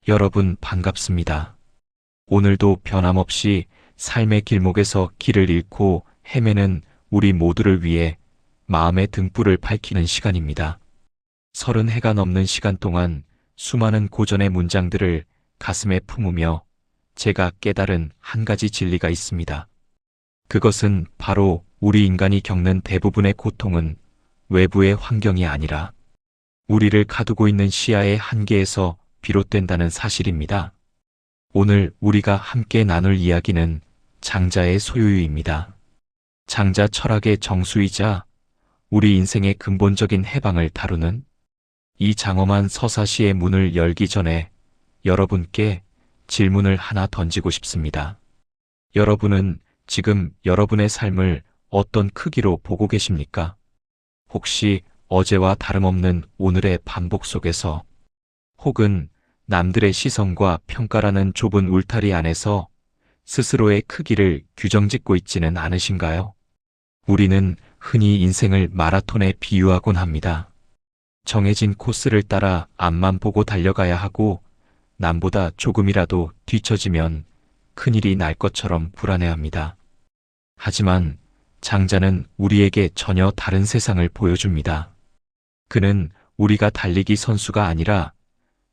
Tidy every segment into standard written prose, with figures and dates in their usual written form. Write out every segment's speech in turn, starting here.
여러분 반갑습니다. 오늘도 변함없이 삶의 길목에서 길을 잃고 헤매는 우리 모두를 위해 마음의 등불을 밝히는 시간입니다. 30해가 넘는 시간 동안 수많은 고전의 문장들을 가슴에 품으며 제가 깨달은 한 가지 진리가 있습니다. 그것은 바로 우리 인간이 겪는 대부분의 고통은 외부의 환경이 아니라 우리를 가두고 있는 시야의 한계에서 비롯된다는 사실입니다. 오늘 우리가 함께 나눌 이야기는 장자의 소유유입니다. 장자 철학의 정수이자 우리 인생의 근본적인 해방을 다루는 이 장엄한 서사시의 문을 열기 전에 여러분께 질문을 하나 던지고 싶습니다. 여러분은 지금 여러분의 삶을 어떤 크기로 보고 계십니까? 혹시 어제와 다름없는 오늘의 반복 속에서 혹은 남들의 시선과 평가라는 좁은 울타리 안에서 스스로의 크기를 규정짓고 있지는 않으신가요? 우리는 흔히 인생을 마라톤에 비유하곤 합니다. 정해진 코스를 따라 앞만 보고 달려가야 하고 남보다 조금이라도 뒤처지면 큰일이 날 것처럼 불안해합니다. 하지만 장자는 우리에게 전혀 다른 세상을 보여줍니다. 그는 우리가 달리기 선수가 아니라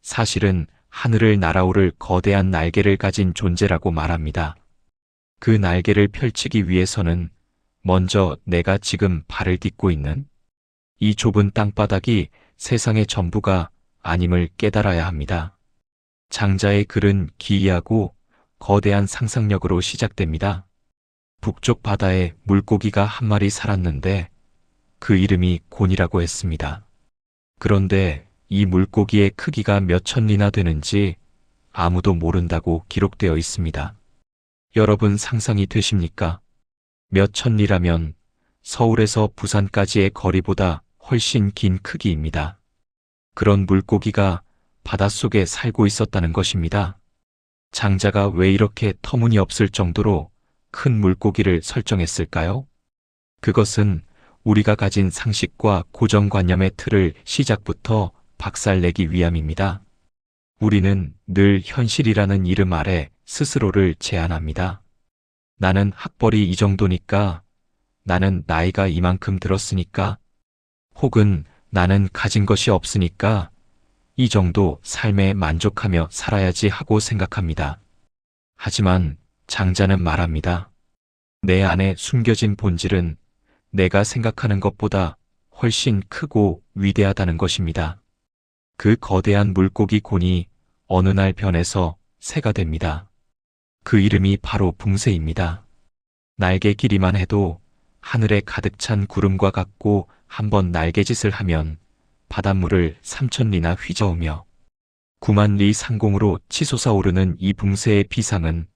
사실은 하늘을 날아오를 거대한 날개를 가진 존재라고 말합니다. 그 날개를 펼치기 위해서는 먼저 내가 지금 발을 딛고 있는 이 좁은 땅바닥이 세상의 전부가 아님을 깨달아야 합니다. 장자의 글은 기이하고 거대한 상상력으로 시작됩니다. 북쪽 바다에 물고기가 한 마리 살았는데 그 이름이 곤이라고 했습니다. 그런데 이 물고기의 크기가 몇 천리나 되는지 아무도 모른다고 기록되어 있습니다. 여러분 상상이 되십니까? 몇 천리라면 서울에서 부산까지의 거리보다 훨씬 긴 크기입니다. 그런 물고기가 바닷속에 살고 있었다는 것입니다. 장자가 왜 이렇게 터무니없을 정도로 큰 물고기를 설정했을까요? 그것은 우리가 가진 상식과 고정관념의 틀을 시작부터 박살내기 위함입니다. 우리는 늘 현실이라는 이름 아래 스스로를 제한합니다. 나는 학벌이 이 정도니까, 나는 나이가 이만큼 들었으니까, 혹은 나는 가진 것이 없으니까 이 정도 삶에 만족하며 살아야지 하고 생각합니다. 하지만 장자는 말합니다. 내 안에 숨겨진 본질은 내가 생각하는 것보다 훨씬 크고 위대하다는 것입니다. 그 거대한 물고기 곤이 어느 날 변해서 새가 됩니다. 그 이름이 바로 붕새입니다. 날개 길이만 해도 하늘에 가득 찬 구름과 같고 한번 날개짓을 하면 바닷물을 3000리나 휘저으며 9만 리 상공으로 치솟아 오르는 이 붕새의 비상은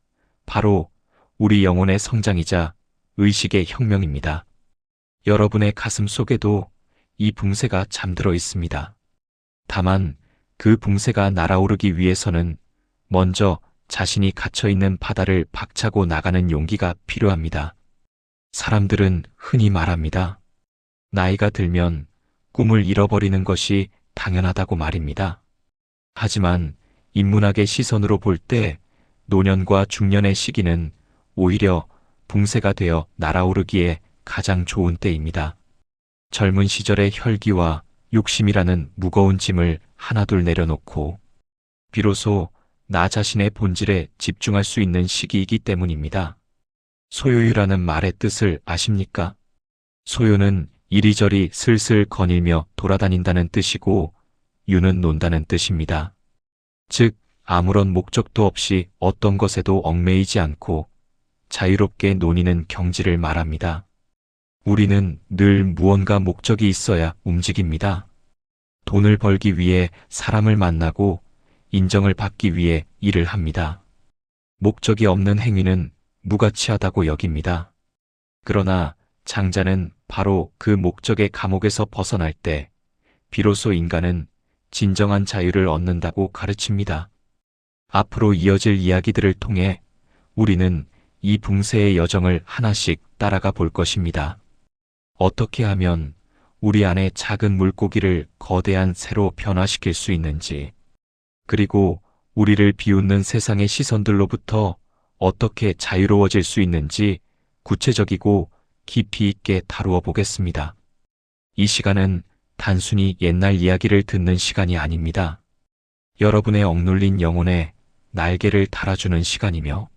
바로 우리 영혼의 성장이자 의식의 혁명입니다. 여러분의 가슴 속에도 이 붕새가 잠들어 있습니다. 다만 그 붕새가 날아오르기 위해서는 먼저 자신이 갇혀있는 바다를 박차고 나가는 용기가 필요합니다. 사람들은 흔히 말합니다. 나이가 들면 꿈을 잃어버리는 것이 당연하다고 말입니다. 하지만 인문학의 시선으로 볼 때 노년과 중년의 시기는 오히려 붕새가 되어 날아오르기에 가장 좋은 때입니다. 젊은 시절의 혈기와 욕심이라는 무거운 짐을 하나둘 내려놓고 비로소 나 자신의 본질에 집중할 수 있는 시기이기 때문입니다. 소요유라는 말의 뜻을 아십니까? 소요는 이리저리 슬슬 거닐며 돌아다닌다는 뜻이고 유는 논다는 뜻입니다. 즉 아무런 목적도 없이 어떤 것에도 얽매이지 않고 자유롭게 논의는 경지를 말합니다. 우리는 늘 무언가 목적이 있어야 움직입니다. 돈을 벌기 위해 사람을 만나고 인정을 받기 위해 일을 합니다. 목적이 없는 행위는 무가치하다고 여깁니다. 그러나 장자는 바로 그 목적의 감옥에서 벗어날 때 비로소 인간은 진정한 자유를 얻는다고 가르칩니다. 앞으로 이어질 이야기들을 통해 우리는 이 붕새의 여정을 하나씩 따라가 볼 것입니다. 어떻게 하면 우리 안에 작은 물고기를 거대한 새로 변화시킬 수 있는지, 그리고 우리를 비웃는 세상의 시선들로부터 어떻게 자유로워질 수 있는지 구체적이고 깊이 있게 다루어 보겠습니다. 이 시간은 단순히 옛날 이야기를 듣는 시간이 아닙니다. 여러분의 억눌린 영혼에 날개를 달아주는 시간이며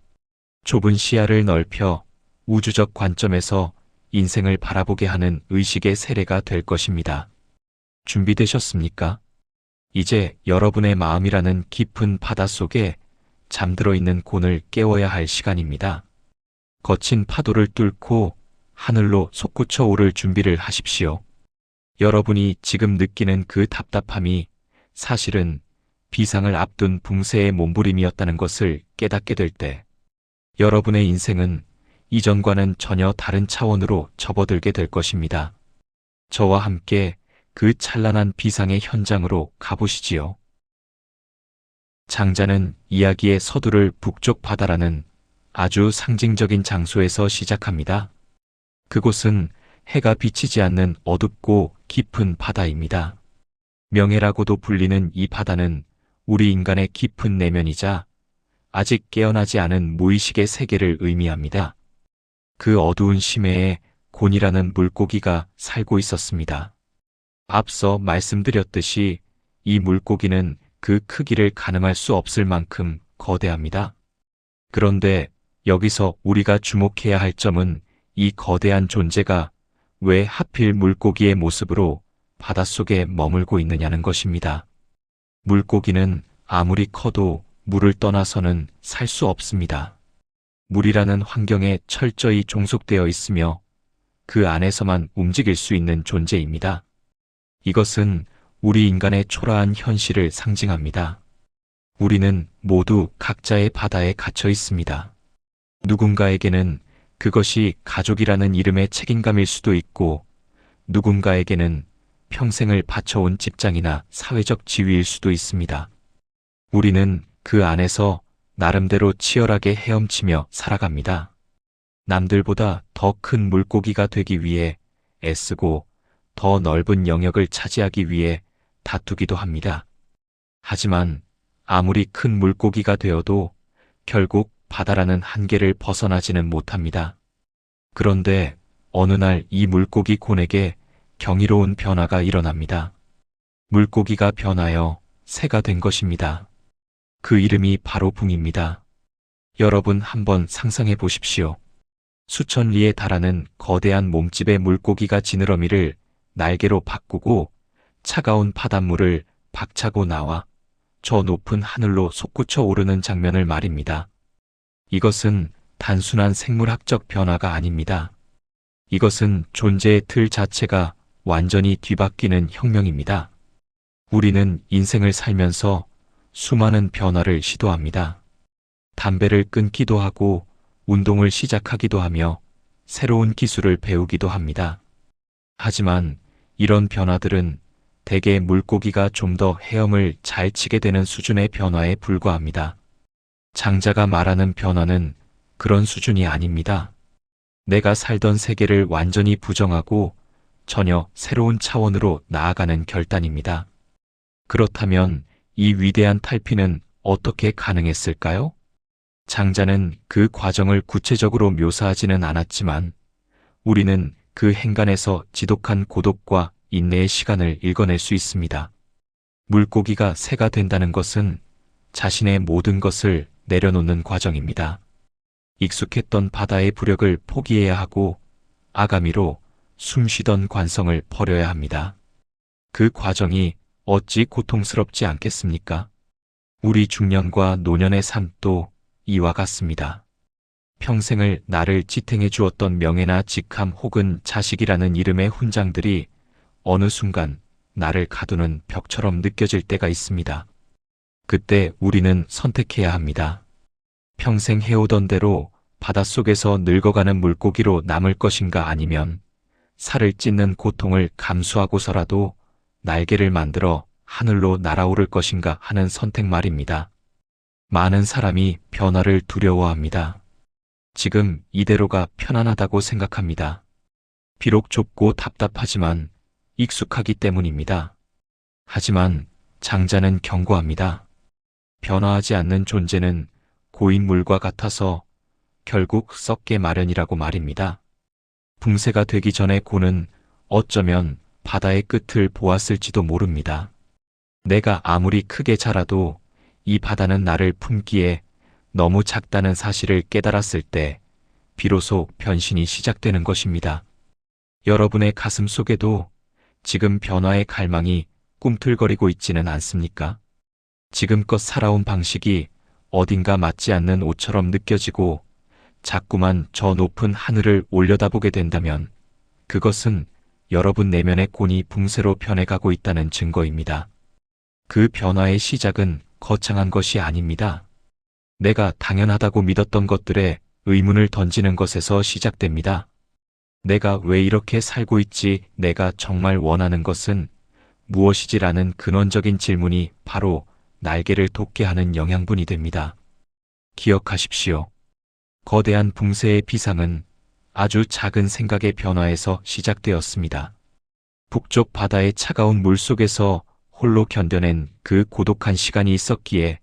좁은 시야를 넓혀 우주적 관점에서 인생을 바라보게 하는 의식의 세례가 될 것입니다. 준비되셨습니까? 이제 여러분의 마음이라는 깊은 바다 속에 잠들어 있는 곤을 깨워야 할 시간입니다. 거친 파도를 뚫고 하늘로 솟구쳐 오를 준비를 하십시오. 여러분이 지금 느끼는 그 답답함이 사실은 비상을 앞둔 붕세의 몸부림이었다는 것을 깨닫게 될 때, 여러분의 인생은 이전과는 전혀 다른 차원으로 접어들게 될 것입니다. 저와 함께 그 찬란한 비상의 현장으로 가보시지요. 장자는 이야기의 서두를 북쪽 바다라는 아주 상징적인 장소에서 시작합니다. 그곳은 해가 비치지 않는 어둡고 깊은 바다입니다. 명예라고도 불리는 이 바다는 우리 인간의 깊은 내면이자 아직 깨어나지 않은 무의식의 세계를 의미합니다. 그 어두운 심해에 곤이라는 물고기가 살고 있었습니다. 앞서 말씀드렸듯이 이 물고기는 그 크기를 가늠할 수 없을 만큼 거대합니다. 그런데 여기서 우리가 주목해야 할 점은 이 거대한 존재가 왜 하필 물고기의 모습으로 바닷속에 머물고 있느냐는 것입니다. 물고기는 아무리 커도 물을 떠나서는 살 수 없습니다. 물이라는 환경에 철저히 종속되어 있으며 그 안에서만 움직일 수 있는 존재입니다. 이것은 우리 인간의 초라한 현실을 상징합니다. 우리는 모두 각자의 바다에 갇혀 있습니다. 누군가에게는 그것이 가족이라는 이름의 책임감일 수도 있고, 누군가에게는 평생을 바쳐온 직장이나 사회적 지위일 수도 있습니다. 우리는 그 안에서 나름대로 치열하게 헤엄치며 살아갑니다. 남들보다 더 큰 물고기가 되기 위해 애쓰고 더 넓은 영역을 차지하기 위해 다투기도 합니다. 하지만 아무리 큰 물고기가 되어도 결국 바다라는 한계를 벗어나지는 못합니다. 그런데 어느 날 이 물고기 곤에게 경이로운 변화가 일어납니다. 물고기가 변하여 새가 된 것입니다. 그 이름이 바로 붕입니다. 여러분 한번 상상해 보십시오. 수천 리에 달하는 거대한 몸집의 물고기가 지느러미를 날개로 바꾸고 차가운 바닷물을 박차고 나와 저 높은 하늘로 솟구쳐 오르는 장면을 말입니다. 이것은 단순한 생물학적 변화가 아닙니다. 이것은 존재의 틀 자체가 완전히 뒤바뀌는 혁명입니다. 우리는 인생을 살면서 수많은 변화를 시도합니다. 담배를 끊기도 하고 운동을 시작하기도 하며 새로운 기술을 배우기도 합니다. 하지만 이런 변화들은 대개 물고기가 좀 더 헤엄을 잘 치게 되는 수준의 변화에 불과합니다. 장자가 말하는 변화는 그런 수준이 아닙니다. 내가 살던 세계를 완전히 부정하고 전혀 새로운 차원으로 나아가는 결단입니다. 그렇다면 이 위대한 탈피는 어떻게 가능했을까요? 장자는 그 과정을 구체적으로 묘사하지는 않았지만 우리는 그 행간에서 지독한 고독과 인내의 시간을 읽어낼 수 있습니다. 물고기가 새가 된다는 것은 자신의 모든 것을 내려놓는 과정입니다. 익숙했던 바다의 부력을 포기해야 하고 아가미로 숨쉬던 관성을 버려야 합니다. 그 과정이 어찌 고통스럽지 않겠습니까? 우리 중년과 노년의 삶도 이와 같습니다. 평생을 나를 지탱해 주었던 명예나 직함 혹은 자식이라는 이름의 훈장들이 어느 순간 나를 가두는 벽처럼 느껴질 때가 있습니다. 그때 우리는 선택해야 합니다. 평생 해오던 대로 바닷속에서 늙어가는 물고기로 남을 것인가, 아니면 살을 찢는 고통을 감수하고서라도 날개를 만들어 하늘로 날아오를 것인가 하는 선택 말입니다. 많은 사람이 변화를 두려워합니다. 지금 이대로가 편안하다고 생각합니다. 비록 좁고 답답하지만 익숙하기 때문입니다. 하지만 장자는 경고합니다. 변화하지 않는 존재는 고인 물과 같아서 결국 썩게 마련이라고 말입니다. 붕세가 되기 전에 고는 어쩌면 바다의 끝을 보았을지도 모릅니다. 내가 아무리 크게 자라도 이 바다는 나를 품기에 너무 작다는 사실을 깨달았을 때 비로소 변신이 시작되는 것입니다. 여러분의 가슴 속에도 지금 변화의 갈망이 꿈틀거리고 있지는 않습니까? 지금껏 살아온 방식이 어딘가 맞지 않는 옷처럼 느껴지고 자꾸만 저 높은 하늘을 올려다보게 된다면 그것은 여러분 내면의 곤이 붕세로 변해가고 있다는 증거입니다. 그 변화의 시작은 거창한 것이 아닙니다. 내가 당연하다고 믿었던 것들에 의문을 던지는 것에서 시작됩니다. 내가 왜 이렇게 살고 있지? 내가 정말 원하는 것은 무엇이지라는 근원적인 질문이 바로 날개를 돋게 하는 영양분이 됩니다. 기억하십시오. 거대한 붕세의 비상은 아주 작은 생각의 변화에서 시작되었습니다. 북쪽 바다의 차가운 물속에서 홀로 견뎌낸 그 고독한 시간이 있었기에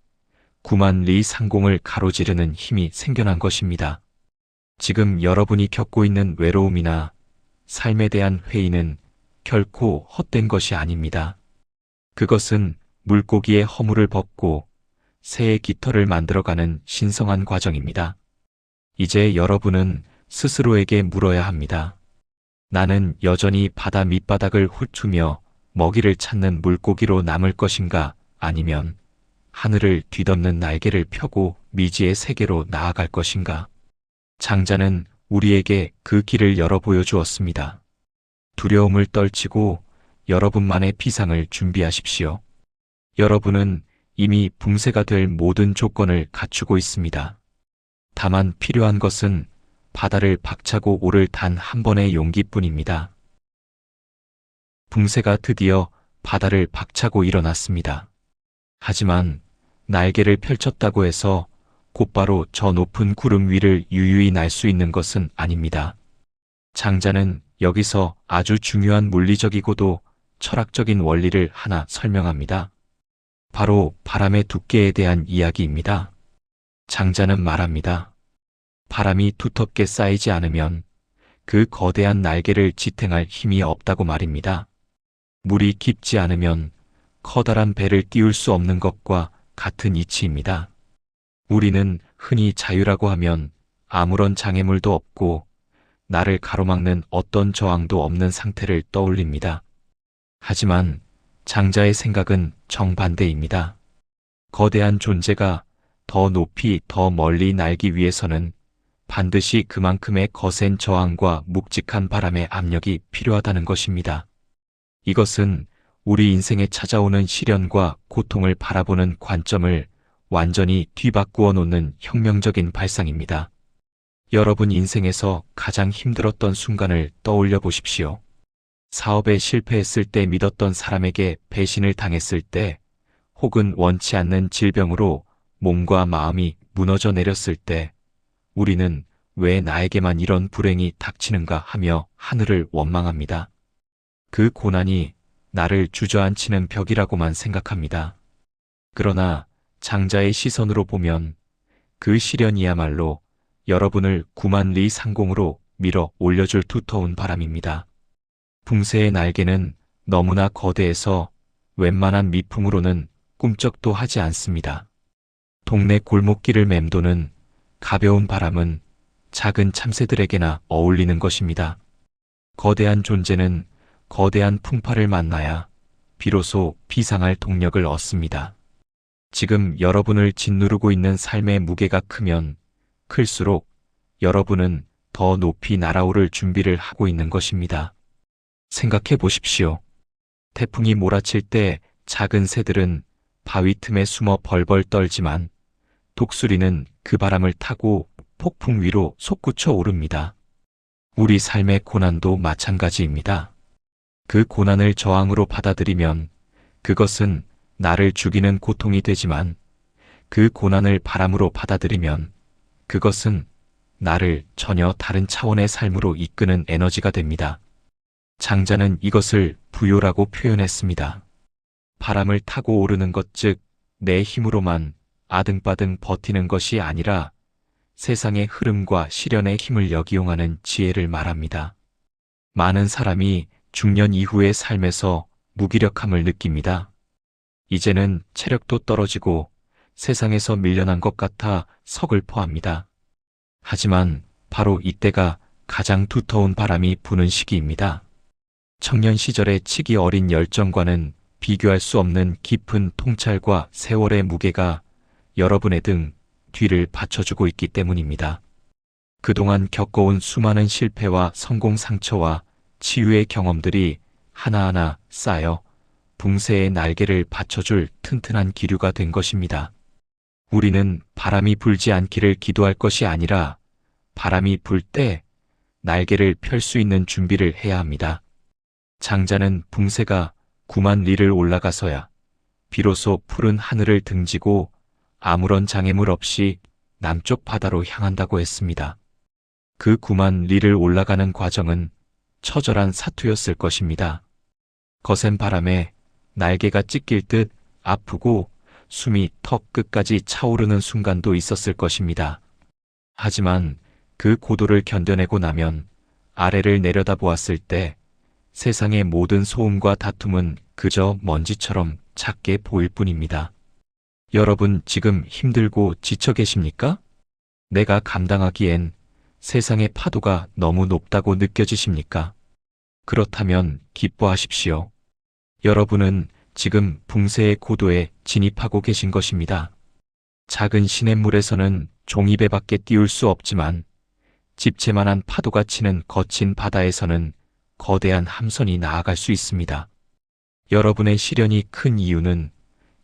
9만 리 상공을 가로지르는 힘이 생겨난 것입니다. 지금 여러분이 겪고 있는 외로움이나 삶에 대한 회의는 결코 헛된 것이 아닙니다. 그것은 물고기의 허물을 벗고 새의 깃털을 만들어가는 신성한 과정입니다. 이제 여러분은 스스로에게 물어야 합니다. 나는 여전히 바다 밑바닥을 훑으며 먹이를 찾는 물고기로 남을 것인가? 아니면 하늘을 뒤덮는 날개를 펴고 미지의 세계로 나아갈 것인가? 장자는 우리에게 그 길을 열어 보여주었습니다. 두려움을 떨치고 여러분만의 비상을 준비하십시오. 여러분은 이미 붕세가 될 모든 조건을 갖추고 있습니다. 다만 필요한 것은 바다를 박차고 오를 단 한 번의 용기뿐입니다. 붕세가 드디어 바다를 박차고 일어났습니다. 하지만 날개를 펼쳤다고 해서 곧바로 저 높은 구름 위를 유유히 날 수 있는 것은 아닙니다. 장자는 여기서 아주 중요한 물리적이고도 철학적인 원리를 하나 설명합니다. 바로 바람의 두께에 대한 이야기입니다. 장자는 말합니다. 바람이 두텁게 쌓이지 않으면 그 거대한 날개를 지탱할 힘이 없다고 말입니다. 물이 깊지 않으면 커다란 배를 띄울 수 없는 것과 같은 이치입니다. 우리는 흔히 자유라고 하면 아무런 장애물도 없고 나를 가로막는 어떤 저항도 없는 상태를 떠올립니다. 하지만 장자의 생각은 정반대입니다. 거대한 존재가 더 높이 더 멀리 날기 위해서는 반드시 그만큼의 거센 저항과 묵직한 바람의 압력이 필요하다는 것입니다. 이것은 우리 인생에 찾아오는 시련과 고통을 바라보는 관점을 완전히 뒤바꾸어 놓는 혁명적인 발상입니다. 여러분 인생에서 가장 힘들었던 순간을 떠올려 보십시오. 사업에 실패했을 때 믿었던 사람에게 배신을 당했을 때, 혹은 원치 않는 질병으로 몸과 마음이 무너져 내렸을 때, 우리는 왜 나에게만 이런 불행이 닥치는가 하며 하늘을 원망합니다. 그 고난이 나를 주저앉히는 벽이라고만 생각합니다. 그러나 장자의 시선으로 보면 그 시련이야말로 여러분을 9만 리 상공으로 밀어 올려줄 두터운 바람입니다. 붕세의 날개는 너무나 거대해서 웬만한 미풍으로는 꿈쩍도 하지 않습니다. 동네 골목길을 맴도는 가벼운 바람은 작은 참새들에게나 어울리는 것입니다. 거대한 존재는 거대한 풍파를 만나야 비로소 비상할 동력을 얻습니다. 지금 여러분을 짓누르고 있는 삶의 무게가 크면 클수록 여러분은 더 높이 날아오를 준비를 하고 있는 것입니다. 생각해 보십시오. 태풍이 몰아칠 때 작은 새들은 바위 틈에 숨어 벌벌 떨지만 독수리는 그 바람을 타고 폭풍 위로 솟구쳐 오릅니다. 우리 삶의 고난도 마찬가지입니다. 그 고난을 저항으로 받아들이면 그것은 나를 죽이는 고통이 되지만 그 고난을 바람으로 받아들이면 그것은 나를 전혀 다른 차원의 삶으로 이끄는 에너지가 됩니다. 장자는 이것을 부요라고 표현했습니다. 바람을 타고 오르는 것 즉 내 힘으로만 아등바등 버티는 것이 아니라 세상의 흐름과 시련의 힘을 역이용하는 지혜를 말합니다. 많은 사람이 중년 이후의 삶에서 무기력함을 느낍니다. 이제는 체력도 떨어지고 세상에서 밀려난 것 같아 서글퍼합니다. 하지만 바로 이때가 가장 두터운 바람이 부는 시기입니다. 청년 시절의 치기 어린 열정과는 비교할 수 없는 깊은 통찰과 세월의 무게가 여러분의 등 뒤를 받쳐주고 있기 때문입니다. 그동안 겪어온 수많은 실패와 성공 상처와 치유의 경험들이 하나하나 쌓여 붕새의 날개를 받쳐줄 튼튼한 기류가 된 것입니다. 우리는 바람이 불지 않기를 기도할 것이 아니라 바람이 불 때 날개를 펼 수 있는 준비를 해야 합니다. 장자는 붕새가 9만 리를 올라가서야 비로소 푸른 하늘을 등지고 아무런 장애물 없이 남쪽 바다로 향한다고 했습니다. 그 9만 리를 올라가는 과정은 처절한 사투였을 것입니다. 거센 바람에 날개가 찢길 듯 아프고 숨이 턱 끝까지 차오르는 순간도 있었을 것입니다. 하지만 그 고도를 견뎌내고 나면 아래를 내려다보았을 때 세상의 모든 소음과 다툼은 그저 먼지처럼 작게 보일 뿐입니다. 여러분 지금 힘들고 지쳐 계십니까? 내가 감당하기엔 세상의 파도가 너무 높다고 느껴지십니까? 그렇다면 기뻐하십시오. 여러분은 지금 붕새의 고도에 진입하고 계신 것입니다. 작은 시냇물에서는 종이배밖에 띄울 수 없지만 집채만한 파도가 치는 거친 바다에서는 거대한 함선이 나아갈 수 있습니다. 여러분의 시련이 큰 이유는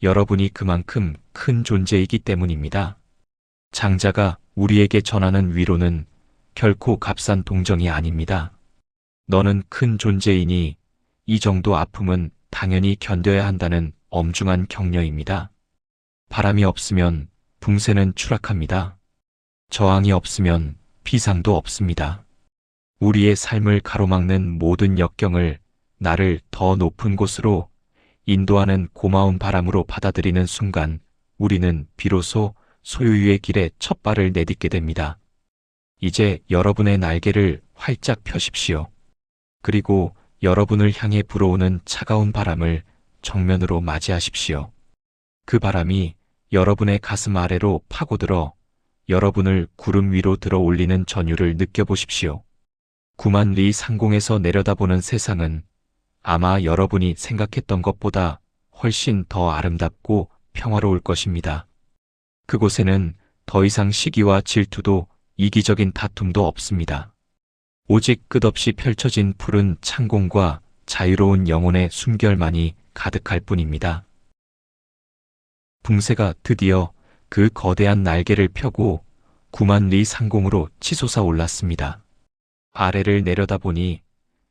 여러분이 그만큼 큰 존재이기 때문입니다. 장자가 우리에게 전하는 위로는 결코 값싼 동정이 아닙니다. 너는 큰 존재이니 이 정도 아픔은 당연히 견뎌야 한다는 엄중한 격려입니다. 바람이 없으면 붕새는 추락합니다. 저항이 없으면 비상도 없습니다. 우리의 삶을 가로막는 모든 역경을 나를 더 높은 곳으로 인도하는 고마운 바람으로 받아들이는 순간 우리는 비로소 소유의 길에 첫 발을 내딛게 됩니다. 이제 여러분의 날개를 활짝 펴십시오. 그리고 여러분을 향해 불어오는 차가운 바람을 정면으로 맞이하십시오. 그 바람이 여러분의 가슴 아래로 파고들어 여러분을 구름 위로 들어 올리는 전율을 느껴보십시오. 9만 리 상공에서 내려다보는 세상은 아마 여러분이 생각했던 것보다 훨씬 더 아름답고 평화로울 것입니다. 그곳에는 더 이상 시기와 질투도 이기적인 다툼도 없습니다. 오직 끝없이 펼쳐진 푸른 창공과 자유로운 영혼의 숨결만이 가득할 뿐입니다. 붕새가 드디어 그 거대한 날개를 펴고 9만 리 상공으로 치솟아 올랐습니다. 아래를 내려다보니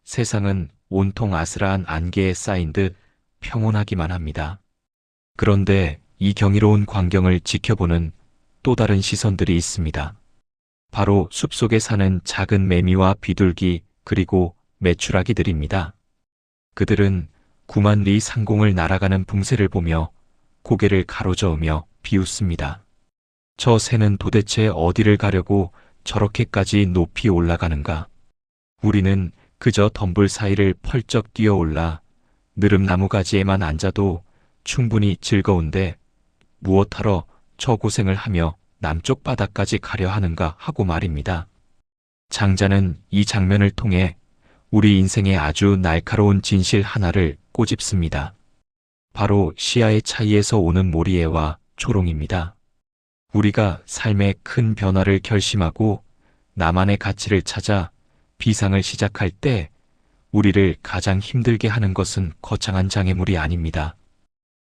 세상은 온통 아스라한 안개에 쌓인 듯 평온하기만 합니다. 그런데 이 경이로운 광경을 지켜보는 또 다른 시선들이 있습니다. 바로 숲속에 사는 작은 매미와 비둘기 그리고 메추라기들입니다. 그들은 9만 리 상공을 날아가는 붕새를 보며 고개를 가로저으며 비웃습니다. 저 새는 도대체 어디를 가려고 저렇게까지 높이 올라가는가? 우리는 그저 덤불 사이를 펄쩍 뛰어올라 느릅나무 가지에만 앉아도 충분히 즐거운데 무엇하러 저 고생을 하며 남쪽 바다까지 가려 하는가 하고 말입니다. 장자는 이 장면을 통해 우리 인생의 아주 날카로운 진실 하나를 꼬집습니다. 바로 시야의 차이에서 오는 몰이해와 조롱입니다. 우리가 삶의 큰 변화를 결심하고 나만의 가치를 찾아 비상을 시작할 때 우리를 가장 힘들게 하는 것은 거창한 장애물이 아닙니다.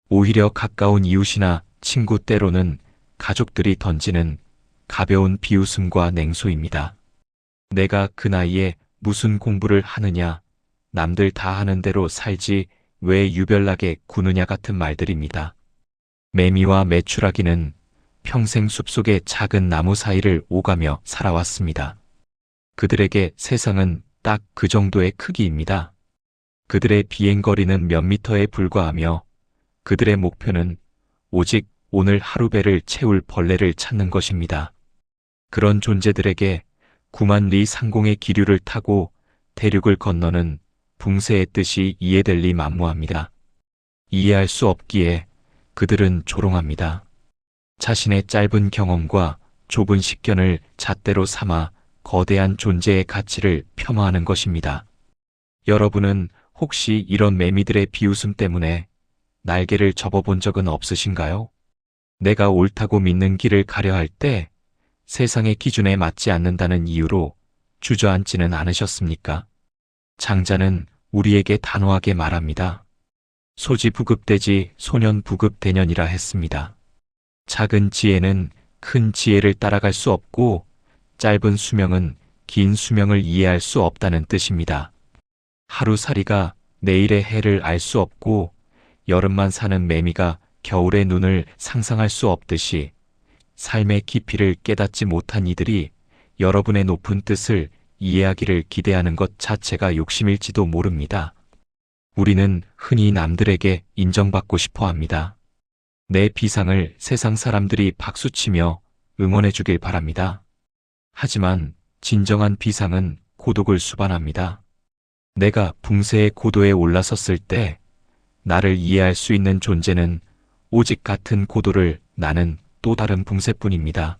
오히려 가까운 이웃이나 친구 때로는 가족들이 던지는 가벼운 비웃음과 냉소입니다. 내가 그 나이에 무슨 공부를 하느냐, 남들 다 하는 대로 살지 왜 유별나게 구느냐 같은 말들입니다. 매미와 메추라기는 평생 숲속의 작은 나무 사이를 오가며 살아왔습니다. 그들에게 세상은 딱 그 정도의 크기입니다. 그들의 비행거리는 몇 미터에 불과하며 그들의 목표는 오직 오늘 하루 배를 채울 벌레를 찾는 것입니다. 그런 존재들에게 9만 리 상공의 기류를 타고 대륙을 건너는 붕세의 뜻이 이해될 리 만무합니다. 이해할 수 없기에 그들은 조롱합니다. 자신의 짧은 경험과 좁은 식견을 잣대로 삼아 거대한 존재의 가치를 폄하하는 것입니다. 여러분은 혹시 이런 매미들의 비웃음 때문에 날개를 접어본 적은 없으신가요? 내가 옳다고 믿는 길을 가려 할 때 세상의 기준에 맞지 않는다는 이유로 주저앉지는 않으셨습니까? 장자는 우리에게 단호하게 말합니다. 소지부급대지 소년부급대년이라 했습니다. 작은 지혜는 큰 지혜를 따라갈 수 없고 짧은 수명은 긴 수명을 이해할 수 없다는 뜻입니다. 하루살이가 내일의 해를 알 수 없고 여름만 사는 매미가 겨울의 눈을 상상할 수 없듯이 삶의 깊이를 깨닫지 못한 이들이 여러분의 높은 뜻을 이해하기를 기대하는 것 자체가 욕심일지도 모릅니다. 우리는 흔히 남들에게 인정받고 싶어 합니다. 내 비상을 세상 사람들이 박수치며 응원해 주길 바랍니다. 하지만 진정한 비상은 고독을 수반합니다. 내가 붕세의 고도에 올라섰을 때 나를 이해할 수 있는 존재는 오직 같은 고도를 나는 또 다른 붕세뿐입니다.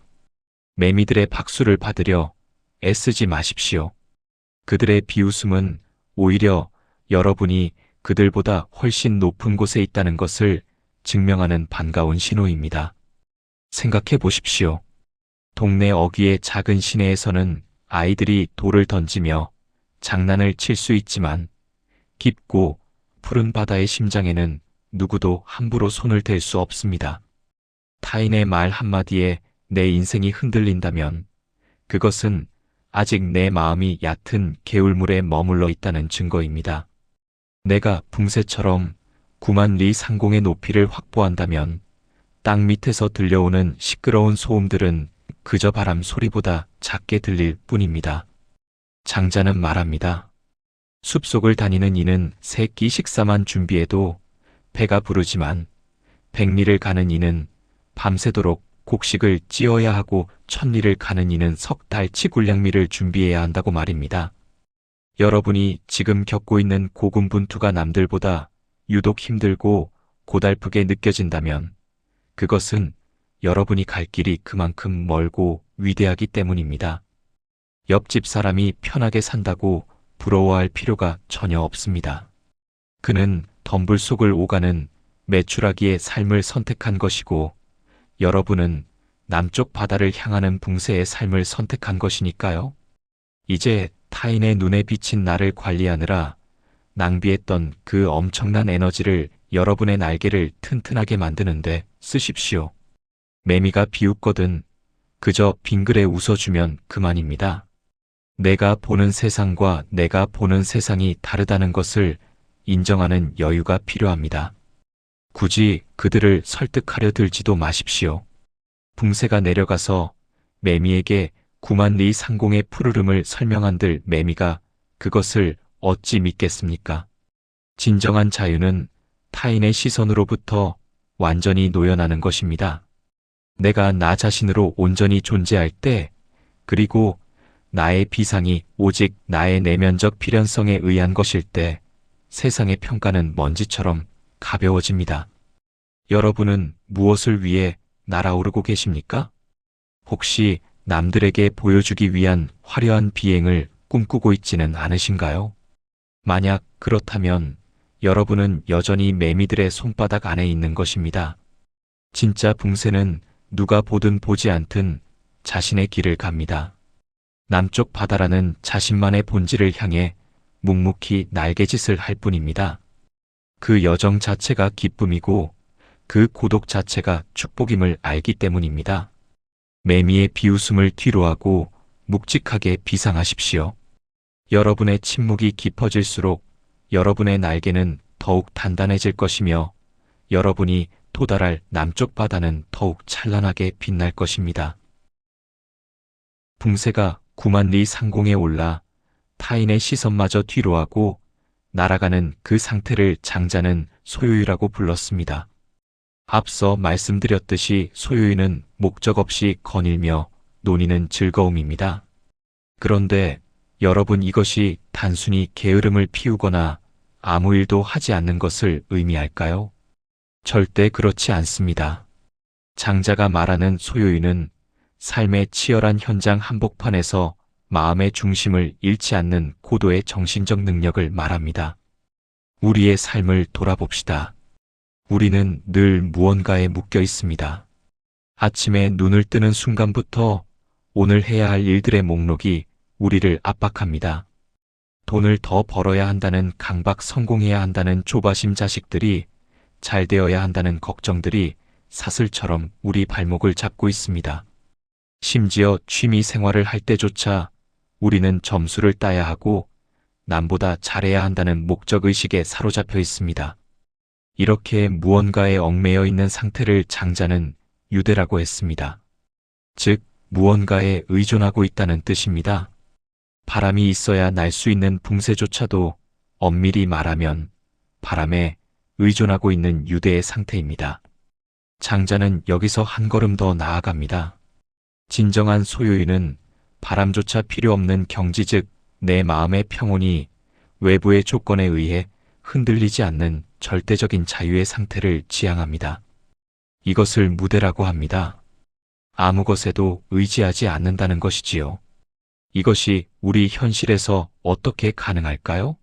매미들의 박수를 받으려 애쓰지 마십시오. 그들의 비웃음은 오히려 여러분이 그들보다 훨씬 높은 곳에 있다는 것을 증명하는 반가운 신호입니다. 생각해 보십시오. 동네 어귀의 작은 시내에서는 아이들이 돌을 던지며 장난을 칠 수 있지만 깊고 푸른 바다의 심장에는 누구도 함부로 손을 댈 수 없습니다. 타인의 말 한마디에 내 인생이 흔들린다면 그것은 아직 내 마음이 얕은 개울물에 머물러 있다는 증거입니다. 내가 붕세처럼 9만 리 상공의 높이를 확보한다면 땅 밑에서 들려오는 시끄러운 소음들은 그저 바람 소리보다 작게 들릴 뿐입니다. 장자는 말합니다. 숲속을 다니는 이는 새끼 식사만 준비해도 배가 부르지만 백리를 가는 이는 밤새도록 곡식을 찧어야 하고 1000리를 가는 이는 석 달치 군량미를 준비해야 한다고 말입니다. 여러분이 지금 겪고 있는 고군분투가 남들보다 유독 힘들고 고달프게 느껴진다면 그것은 여러분이 갈 길이 그만큼 멀고 위대하기 때문입니다. 옆집 사람이 편하게 산다고 부러워할 필요가 전혀 없습니다. 그는 덤불 속을 오가는 메추라기의 삶을 선택한 것이고 여러분은 남쪽 바다를 향하는 붕세의 삶을 선택한 것이니까요. 이제 타인의 눈에 비친 나를 관리하느라 낭비했던 그 엄청난 에너지를 여러분의 날개를 튼튼하게 만드는데 쓰십시오. 매미가 비웃거든 그저 빙그레 웃어주면 그만입니다. 내가 보는 세상과 내가 보는 세상이 다르다는 것을 인정하는 여유가 필요합니다. 굳이 그들을 설득하려 들지도 마십시오. 붕세가 내려가서 매미에게 9만 리 상공의 푸르름을 설명한들 매미가 그것을 어찌 믿겠습니까? 진정한 자유는 타인의 시선으로부터 완전히 노연하는 것입니다. 내가 나 자신으로 온전히 존재할 때, 그리고 나의 비상이 오직 나의 내면적 필연성에 의한 것일 때, 세상의 평가는 먼지처럼 가벼워집니다. 여러분은 무엇을 위해 날아오르고 계십니까? 혹시 남들에게 보여주기 위한 화려한 비행을 꿈꾸고 있지는 않으신가요? 만약 그렇다면 여러분은 여전히 매미들의 손바닥 안에 있는 것입니다. 진짜 붕세는 누가 보든 보지 않든 자신의 길을 갑니다. 남쪽 바다라는 자신만의 본질을 향해 묵묵히 날개짓을 할 뿐입니다. 그 여정 자체가 기쁨이고 그 고독 자체가 축복임을 알기 때문입니다. 매미의 비웃음을 뒤로하고 묵직하게 비상하십시오. 여러분의 침묵이 깊어질수록 여러분의 날개는 더욱 단단해질 것이며 여러분이 도달할 남쪽 바다는 더욱 찬란하게 빛날 것입니다. 붕세가 9만 리 상공에 올라 타인의 시선마저 뒤로하고 날아가는 그 상태를 장자는 소요유라고 불렀습니다. 앞서 말씀드렸듯이 소유인은 목적 없이 거닐며 논의는 즐거움입니다. 그런데 여러분, 이것이 단순히 게으름을 피우거나 아무 일도 하지 않는 것을 의미할까요? 절대 그렇지 않습니다. 장자가 말하는 소유인은 삶의 치열한 현장 한복판에서 마음의 중심을 잃지 않는 고도의 정신적 능력을 말합니다. 우리의 삶을 돌아봅시다. 우리는 늘 무언가에 묶여 있습니다. 아침에 눈을 뜨는 순간부터 오늘 해야 할 일들의 목록이 우리를 압박합니다. 돈을 더 벌어야 한다는 강박, 성공해야 한다는 조바심, 자식들이 잘 되어야 한다는 걱정들이 사슬처럼 우리 발목을 잡고 있습니다. 심지어 취미 생활을 할 때조차 우리는 점수를 따야 하고 남보다 잘해야 한다는 목적의식에 사로잡혀 있습니다. 이렇게 무언가에 얽매여 있는 상태를 장자는 유대라고 했습니다. 즉, 무언가에 의존하고 있다는 뜻입니다. 바람이 있어야 날 수 있는 붕세조차도 엄밀히 말하면 바람에 의존하고 있는 유대의 상태입니다. 장자는 여기서 한 걸음 더 나아갑니다. 진정한 소유인은 바람조차 필요 없는 경지, 즉 내 마음의 평온이 외부의 조건에 의해 흔들리지 않는 절대적인 자유의 상태를 지향합니다. 이것을 무대라고 합니다. 아무 것에도 의지하지 않는다는 것이지요. 이것이 우리 현실에서 어떻게 가능할까요?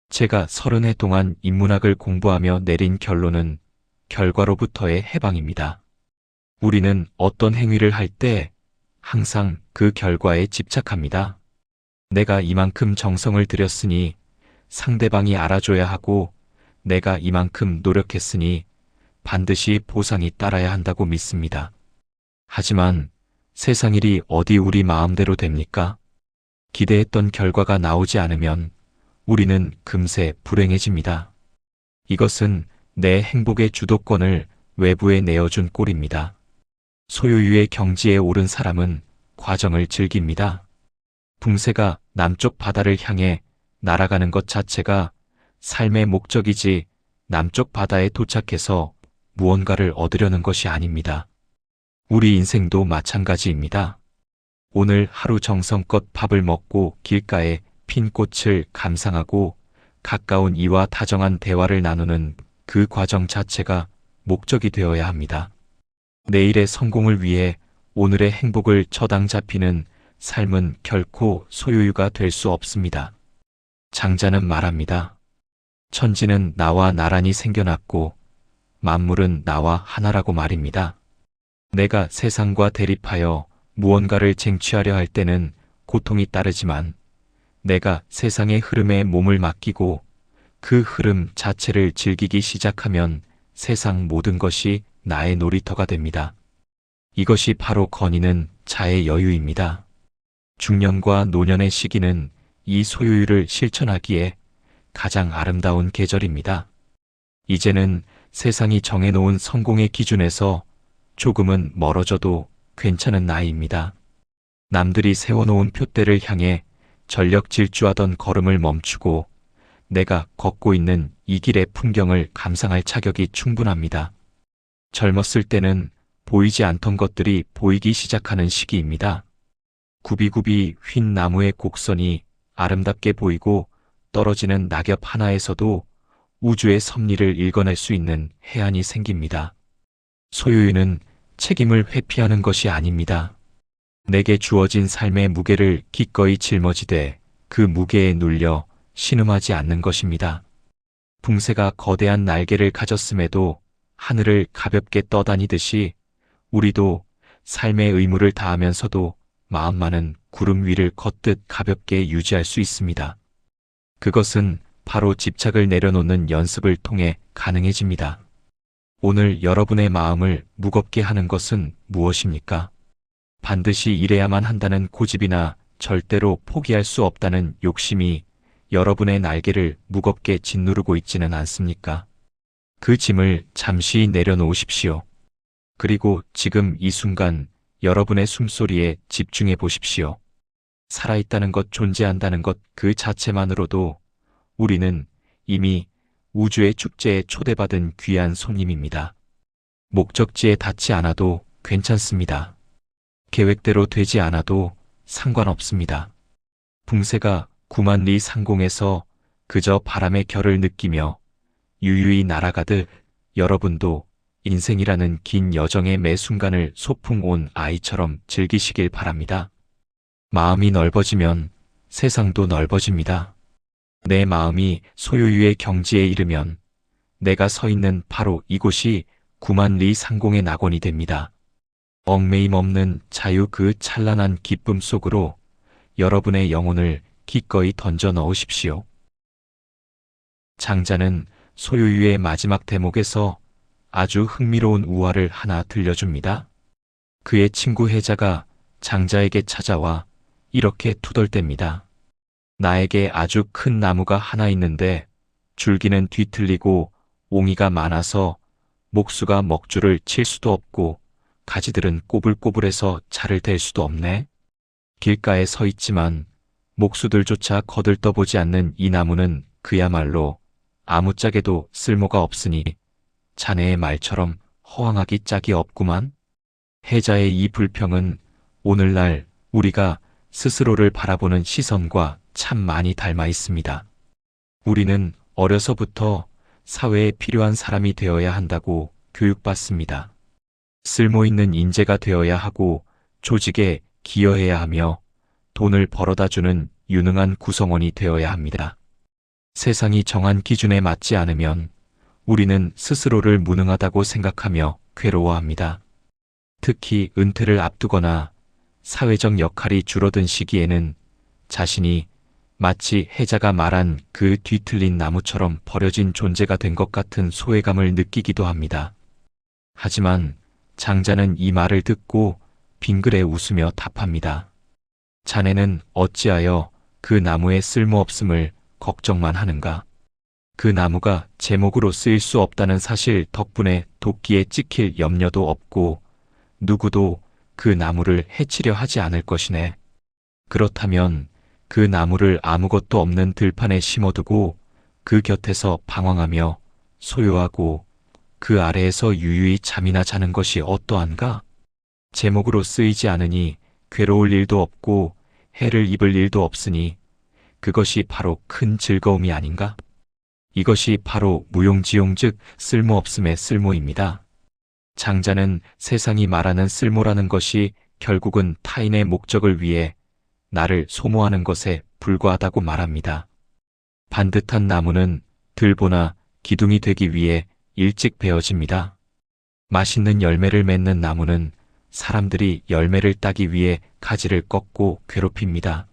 제가 30해 동안 인문학을 공부하며 내린 결론은 결과로부터의 해방입니다. 우리는 어떤 행위를 할 때 항상 그 결과에 집착합니다. 내가 이만큼 정성을 들였으니 상대방이 알아줘야 하고, 내가 이만큼 노력했으니 반드시 보상이 따라야 한다고 믿습니다. 하지만 세상 일이 어디 우리 마음대로 됩니까? 기대했던 결과가 나오지 않으면 우리는 금세 불행해집니다. 이것은 내 행복의 주도권을 외부에 내어준 꼴입니다. 소유유의 경지에 오른 사람은 과정을 즐깁니다. 붕세가 남쪽 바다를 향해 날아가는 것 자체가 삶의 목적이지, 남쪽 바다에 도착해서 무언가를 얻으려는 것이 아닙니다. 우리 인생도 마찬가지입니다. 오늘 하루 정성껏 밥을 먹고 길가에 핀 꽃을 감상하고 가까운 이와 다정한 대화를 나누는 그 과정 자체가 목적이 되어야 합니다. 내일의 성공을 위해 오늘의 행복을 저당 잡히는 삶은 결코 소유유가 될 수 없습니다. 장자는 말합니다. 천지는 나와 나란히 생겨났고 만물은 나와 하나라고 말입니다. 내가 세상과 대립하여 무언가를 쟁취하려 할 때는 고통이 따르지만, 내가 세상의 흐름에 몸을 맡기고 그 흐름 자체를 즐기기 시작하면 세상 모든 것이 나의 놀이터가 됩니다. 이것이 바로 건의는 자의 여유입니다. 중년과 노년의 시기는 이 소유유를 실천하기에 가장 아름다운 계절입니다. 이제는 세상이 정해놓은 성공의 기준에서 조금은 멀어져도 괜찮은 나이입니다. 남들이 세워놓은 표대를 향해 전력 질주하던 걸음을 멈추고 내가 걷고 있는 이 길의 풍경을 감상할 자격이 충분합니다. 젊었을 때는 보이지 않던 것들이 보이기 시작하는 시기입니다. 굽이굽이 휜 나무의 곡선이 아름답게 보이고, 떨어지는 낙엽 하나에서도 우주의 섭리를 읽어낼 수 있는 해안이 생깁니다. 소유유는 책임을 회피하는 것이 아닙니다. 내게 주어진 삶의 무게를 기꺼이 짊어지되 그 무게에 눌려 신음하지 않는 것입니다. 붕세가 거대한 날개를 가졌음에도 하늘을 가볍게 떠다니듯이 우리도 삶의 의무를 다하면서도 마음만은 구름 위를 걷듯 가볍게 유지할 수 있습니다. 그것은 바로 집착을 내려놓는 연습을 통해 가능해집니다. 오늘 여러분의 마음을 무겁게 하는 것은 무엇입니까? 반드시 이래야만 한다는 고집이나 절대로 포기할 수 없다는 욕심이 여러분의 날개를 무겁게 짓누르고 있지는 않습니까? 그 짐을 잠시 내려놓으십시오. 그리고 지금 이 순간 여러분의 숨소리에 집중해 보십시오. 살아있다는 것, 존재한다는 것 그 자체만으로도 우리는 이미 우주의 축제에 초대받은 귀한 손님입니다. 목적지에 닿지 않아도 괜찮습니다. 계획대로 되지 않아도 상관없습니다. 붕세가 9만 리 상공에서 그저 바람의 결을 느끼며 유유히 날아가듯 여러분도 인생이라는 긴 여정의 매 순간을 소풍 온 아이처럼 즐기시길 바랍니다. 마음이 넓어지면 세상도 넓어집니다. 내 마음이 소요유의 경지에 이르면 내가 서 있는 바로 이곳이 9만 리 상공의 낙원이 됩니다. 얽매임 없는 자유 그 찬란한 기쁨 속으로 여러분의 영혼을 기꺼이 던져 넣으십시오. 장자는 소요유의 마지막 대목에서 아주 흥미로운 우화를 하나 들려줍니다. 그의 친구 해자가 장자에게 찾아와 이렇게 투덜댑니다. 나에게 아주 큰 나무가 하나 있는데 줄기는 뒤틀리고 옹이가 많아서 목수가 먹줄을 칠 수도 없고 가지들은 꼬불꼬불해서 차를 댈 수도 없네. 길가에 서 있지만 목수들조차 거들떠보지 않는 이 나무는 그야말로 아무짝에도 쓸모가 없으니 자네의 말처럼 허황하기 짝이 없구만. 해자의 이 불평은 오늘날 우리가 스스로를 바라보는 시선과 참 많이 닮아 있습니다. 우리는 어려서부터 사회에 필요한 사람이 되어야 한다고 교육받습니다. 쓸모있는 인재가 되어야 하고 조직에 기여해야 하며 돈을 벌어다주는 유능한 구성원이 되어야 합니다. 세상이 정한 기준에 맞지 않으면 우리는 스스로를 무능하다고 생각하며 괴로워합니다. 특히 은퇴를 앞두거나 사회적 역할이 줄어든 시기에는 자신이 마치 해자가 말한 그 뒤틀린 나무처럼 버려진 존재가 된 것 같은 소외감을 느끼기도 합니다. 하지만 장자는 이 말을 듣고 빙그레 웃으며 답합니다. 자네는 어찌하여 그 나무의 쓸모없음을 걱정만 하는가? 그 나무가 제목으로 쓰일 수 없다는 사실 덕분에 도끼에 찍힐 염려도 없고 누구도 그 나무를 해치려 하지 않을 것이네. 그렇다면 그 나무를 아무것도 없는 들판에 심어두고 그 곁에서 방황하며 소요하고 그 아래에서 유유히 잠이나 자는 것이 어떠한가? 제목으로 쓰이지 않으니 괴로울 일도 없고 해를 입을 일도 없으니 그것이 바로 큰 즐거움이 아닌가? 이것이 바로 무용지용 즉 쓸모없음의 쓸모입니다. 장자는 세상이 말하는 쓸모라는 것이 결국은 타인의 목적을 위해 나를 소모하는 것에 불과하다고 말합니다. 반듯한 나무는 들보나 기둥이 되기 위해 일찍 베어집니다. 맛있는 열매를 맺는 나무는 사람들이 열매를 따기 위해 가지를 꺾고 괴롭힙니다.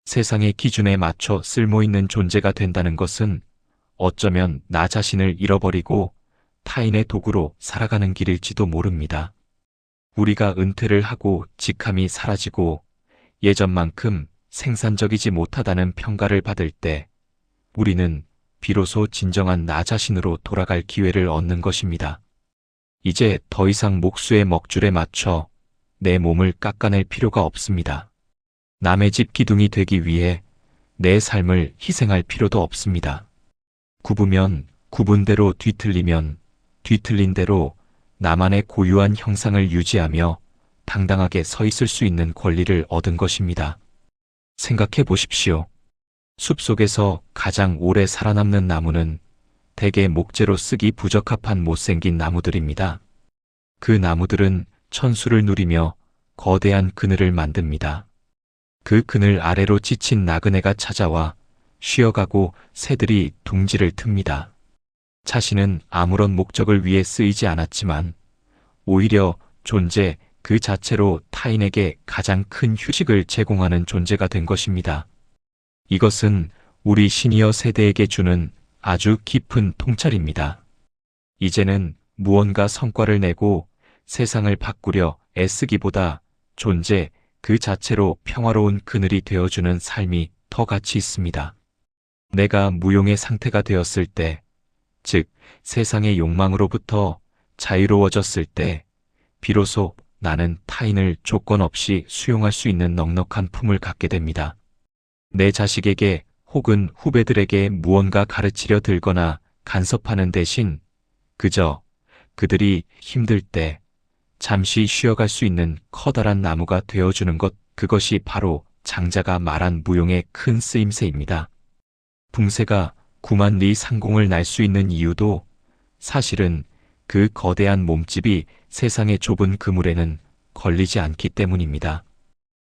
세상의 기준에 맞춰 쓸모있는 존재가 된다는 것은 어쩌면 나 자신을 잃어버리고 타인의 도구로 살아가는 길일지도 모릅니다. 우리가 은퇴를 하고 직함이 사라지고 예전만큼 생산적이지 못하다는 평가를 받을 때 우리는 비로소 진정한 나 자신으로 돌아갈 기회를 얻는 것입니다. 이제 더 이상 목수의 먹줄에 맞춰 내 몸을 깎아낼 필요가 없습니다. 남의 집 기둥이 되기 위해 내 삶을 희생할 필요도 없습니다. 굽으면 굽은 대로 뒤틀리면 뒤틀린 대로 나만의 고유한 형상을 유지하며 당당하게 서 있을 수 있는 권리를 얻은 것입니다. 생각해 보십시오. 숲속에서 가장 오래 살아남는 나무는 대개 목재로 쓰기 부적합한 못생긴 나무들입니다. 그 나무들은 천수를 누리며 거대한 그늘을 만듭니다. 그 그늘 아래로 지친 나그네가 찾아와 쉬어가고 새들이 둥지를 틉니다. 자신은 아무런 목적을 위해 쓰이지 않았지만 오히려 존재 그 자체로 타인에게 가장 큰 휴식을 제공하는 존재가 된 것입니다. 이것은 우리 시니어 세대에게 주는 아주 깊은 통찰입니다. 이제는 무언가 성과를 내고 세상을 바꾸려 애쓰기보다 존재 그 자체로 평화로운 그늘이 되어주는 삶이 더 가치 있습니다. 내가 무용의 상태가 되었을 때, 즉 세상의 욕망으로부터 자유로워졌을 때 비로소 나는 타인을 조건 없이 수용할 수 있는 넉넉한 품을 갖게 됩니다. 내 자식에게 혹은 후배들에게 무언가 가르치려 들거나 간섭하는 대신 그저 그들이 힘들 때 잠시 쉬어갈 수 있는 커다란 나무가 되어주는 것, 그것이 바로 장자가 말한 무용의 큰 쓰임새입니다. 붕새가 9만 리 상공을 날 수 있는 이유도 사실은 그 거대한 몸집이 세상의 좁은 그물에는 걸리지 않기 때문입니다.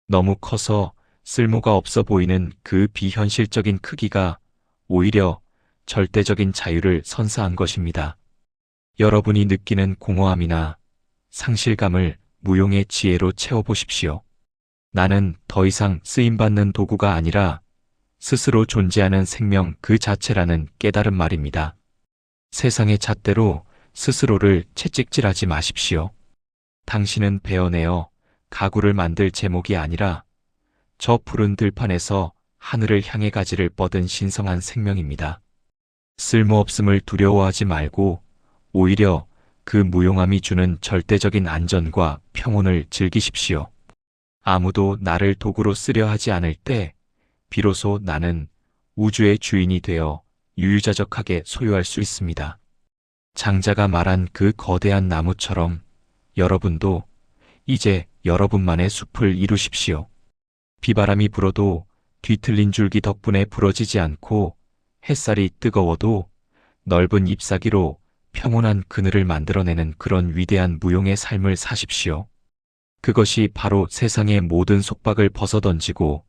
너무 커서 쓸모가 없어 보이는 그 비현실적인 크기가 오히려 절대적인 자유를 선사한 것입니다. 여러분이 느끼는 공허함이나 상실감을 무용의 지혜로 채워보십시오. 나는 더 이상 쓰임받는 도구가 아니라 스스로 존재하는 생명 그 자체라는 깨달은 말입니다. 세상의 잣대로 스스로를 채찍질하지 마십시오. 당신은 베어내어 가구를 만들 제목이 아니라 저 푸른 들판에서 하늘을 향해 가지를 뻗은 신성한 생명입니다. 쓸모없음을 두려워하지 말고 오히려 그 무용함이 주는 절대적인 안전과 평온을 즐기십시오. 아무도 나를 도구로 쓰려 하지 않을 때 비로소 나는 우주의 주인이 되어 유유자적하게 소유할 수 있습니다. 장자가 말한 그 거대한 나무처럼 여러분도 이제 여러분만의 숲을 이루십시오. 비바람이 불어도 뒤틀린 줄기 덕분에 부러지지 않고 햇살이 뜨거워도 넓은 잎사귀로 평온한 그늘을 만들어내는 그런 위대한 무용의 삶을 사십시오. 그것이 바로 세상의 모든 속박을 벗어던지고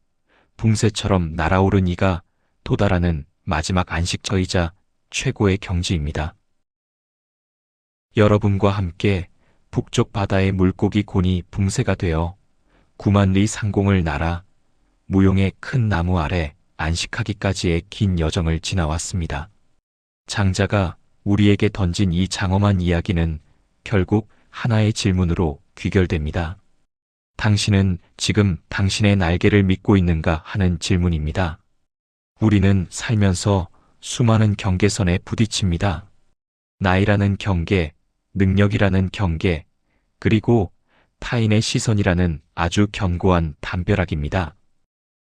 붕새처럼 날아오른 이가 도달하는 마지막 안식처이자 최고의 경지입니다. 여러분과 함께 북쪽 바다의 물고기 곤이 붕새가 되어 9만 리 상공을 날아 무용의 큰 나무 아래 안식하기까지의 긴 여정을 지나왔습니다. 장자가 우리에게 던진 이 장엄한 이야기는 결국 하나의 질문으로 귀결됩니다. 당신은 지금 당신의 날개를 믿고 있는가 하는 질문입니다. 우리는 살면서 수많은 경계선에 부딪힙니다. 나이라는 경계, 능력이라는 경계, 그리고 타인의 시선이라는 아주 견고한 담벼락입니다.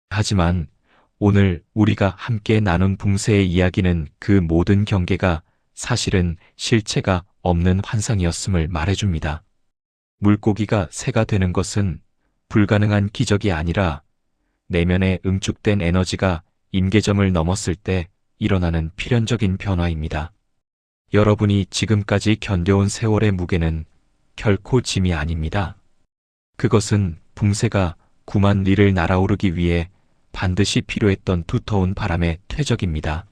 하지만 오늘 우리가 함께 나눈 붕새의 이야기는 그 모든 경계가 사실은 실체가 없는 환상이었음을 말해줍니다. 물고기가 새가 되는 것은 불가능한 기적이 아니라 내면에 응축된 에너지가 임계점을 넘었을 때 일어나는 필연적인 변화입니다. 여러분이 지금까지 견뎌온 세월의 무게는 결코 짐이 아닙니다. 그것은 붕새가 9만 리를 날아오르기 위해 반드시 필요했던 두터운 바람의 퇴적입니다.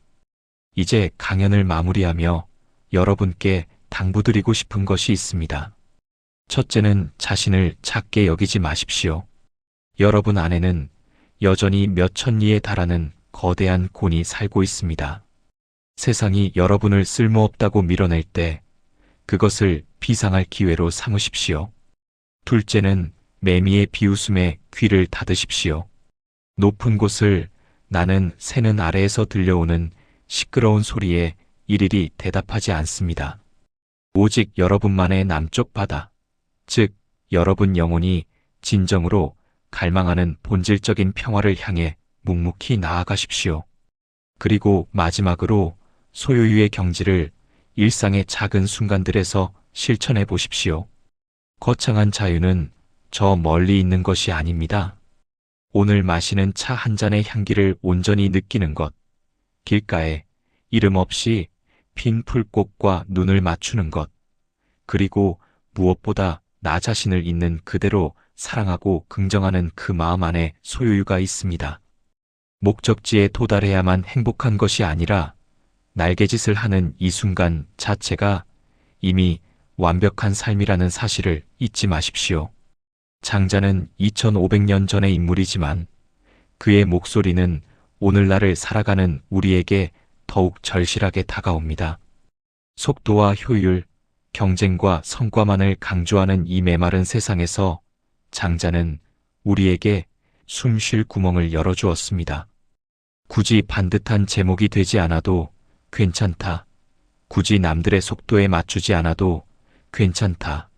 이제 강연을 마무리하며 여러분께 당부드리고 싶은 것이 있습니다. 첫째는 자신을 작게 여기지 마십시오. 여러분 안에는 여전히 몇천 리에 달하는 거대한 곤이 살고 있습니다. 세상이 여러분을 쓸모없다고 밀어낼 때 그것을 비상할 기회로 삼으십시오. 둘째는 매미의 비웃음에 귀를 닫으십시오. 높은 곳을 나는 새는 아래에서 들려오는 시끄러운 소리에 일일이 대답하지 않습니다. 오직 여러분만의 남쪽 바다, 즉 여러분 영혼이 진정으로 갈망하는 본질적인 평화를 향해 묵묵히 나아가십시오. 그리고 마지막으로 소유의 경지를 일상의 작은 순간들에서 실천해 보십시오. 거창한 자유는 저 멀리 있는 것이 아닙니다. 오늘 마시는 차 한 잔의 향기를 온전히 느끼는 것, 길가에 이름 없이 핀 풀꽃과 눈을 맞추는 것, 그리고 무엇보다 나 자신을 있는 그대로 사랑하고 긍정하는 그 마음 안에 소유가 있습니다. 목적지에 도달해야만 행복한 것이 아니라 날개짓을 하는 이 순간 자체가 이미 완벽한 삶이라는 사실을 잊지 마십시오. 장자는 2500년 전의 인물이지만 그의 목소리는 오늘날을 살아가는 우리에게 더욱 절실하게 다가옵니다. 속도와 효율, 경쟁과 성과만을 강조하는 이 메마른 세상에서 장자는 우리에게 숨 쉴 구멍을 열어주었습니다. 굳이 반듯한 제목이 되지 않아도 괜찮다. 굳이 남들의 속도에 맞추지 않아도 괜찮다.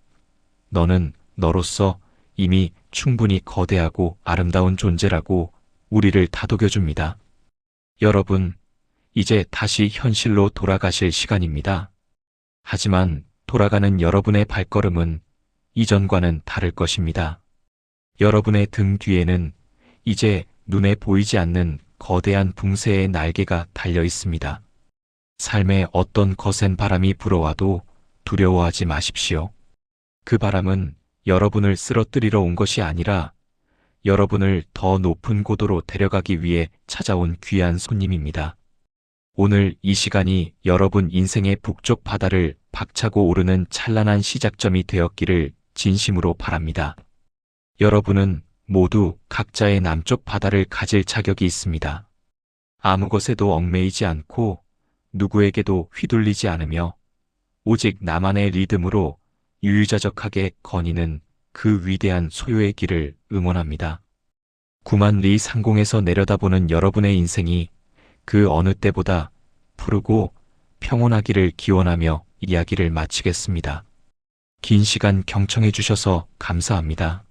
너는 너로서 이미 충분히 거대하고 아름다운 존재라고 우리를 다독여줍니다. 여러분, 이제 다시 현실로 돌아가실 시간입니다. 하지만 돌아가는 여러분의 발걸음은 이전과는 다를 것입니다. 여러분의 등 뒤에는 이제 눈에 보이지 않는 거대한 붕새의 날개가 달려 있습니다. 삶에 어떤 거센 바람이 불어와도 두려워하지 마십시오. 그 바람은 여러분을 쓰러뜨리러 온 것이 아니라 여러분을 더 높은 고도로 데려가기 위해 찾아온 귀한 손님입니다. 오늘 이 시간이 여러분 인생의 북쪽 바다를 박차고 오르는 찬란한 시작점이 되었기를 진심으로 바랍니다. 여러분은 모두 각자의 남쪽 바다를 가질 자격이 있습니다. 아무 것에도 얽매이지 않고 누구에게도 휘둘리지 않으며 오직 나만의 리듬으로 유유자적하게 거니는 그 위대한 소요의 길을 응원합니다. 9만 리 상공에서 내려다보는 여러분의 인생이 그 어느 때보다 푸르고 평온하기를 기원하며 이야기를 마치겠습니다. 긴 시간 경청해 주셔서 감사합니다.